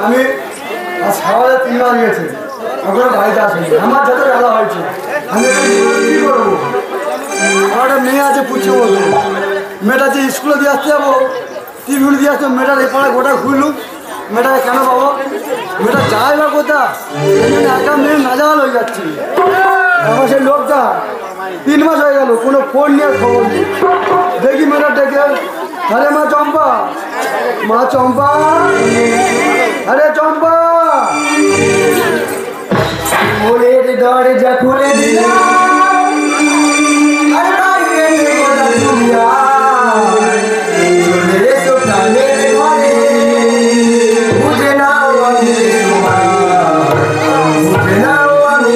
আমি সারাদিন 3 মাস গেছে এখন বাড়িতে আসেনি। আমার যত বেলা হয়েছে আমি কী করবো? আমার একটা মেয়ে আছে পুচকে বলবো, মেয়েটা যে স্কুলে দিয়ে আসতে যাবো, টিফিন দিয়ে আসতে মেয়েটার এই পাড়া গোটা ঘুরলুম। মেয়েটাকে কেন পাবো? মেয়েটা যায় বা কোথা? একা মেয়ে নাজাল হয়ে যাচ্ছে। আমার সেই লোকটা 3 মাস হয়ে গেল কোনো ফোন নিয়ে খবর নেই। দেখি মেয়েটা ডেকে, আরে মা চম্পা, মা চম্পা, আরে চম্পা, মনের দরজা খুলে দিলাম, আরে বাইরে গোটা দুনিয়া চলে এসো প্রাণের ঘরে, বুঝে নাও আমি তোমার, বুঝে নাও আমি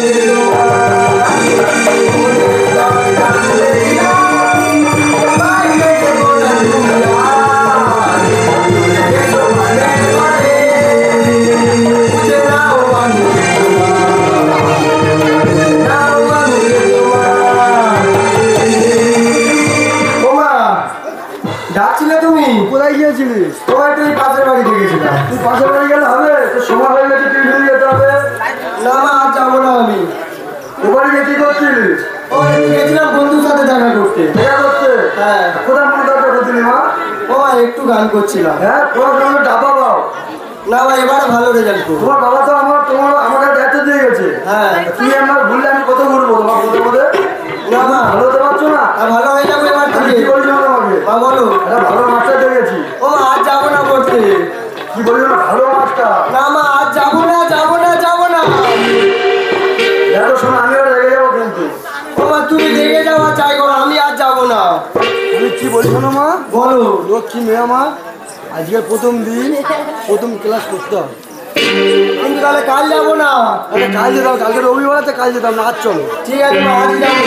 ডাকছিলে তুমি? কোথায় গিয়েছিলিস? তোমার তুই পাশের বাড়ি গিয়েছিলাম। তুই পাশের বাড়ি গেলে হবে? তোর সময় হয়ে গেছে, তুই নিয়ে যেতে হবে। না মা, আজ যাবো না আমি। ও বাড়ি গিয়ে কি করছিলিস? ওই গেছিলাম বন্ধুর সাথে দেখা করতে। দেখা করতে? হ্যাঁ। কোথায় মনে দরকার করছিলি মা? ও একটু গান করছিলাম। হ্যাঁ, পড়াশোনার ডাবা পাও না ভাই, এবারে ভালো রেজাল্ট করবো। তোমার বাবা তো আমাকে দায়িত্ব দিয়ে গেছে। হ্যাঁ, তুমি আমার ভুললে আমি কত ঘুরবো তোমার মধ্যে মধ্যে? না মা, ভালো হতে পারছো না? ভালো হয়ে যাবো এবার। তুমি কি বলছো আমাকে? মা বলো। একটা ভালো মাস্টার দেখেছি। ও আজ যাবো না পড়তে। কি বলছো না ভালো মাস্টার? না মা, আজ যাবো না, যাবো না, যাবো না। দেখো শোনো, আমি আর রেগে যাবো কিন্তু। ও মা, তুমি রেগে যাওয়া চাই করো, আমি আজ যাবো না। তুমি কি বলছো না মা? বলো। লক্ষ্মী মেয়ে আমার, আজকের প্রথম দিন, প্রথম ক্লাস করতে হবে। কিন্তু তাহলে কাল যাবো না। আরে কাল যেতাম, কালকে রবিবার আছে, কাল যেতাম না, আজ চলো। ঠিক আছে মা, আজ যাবো।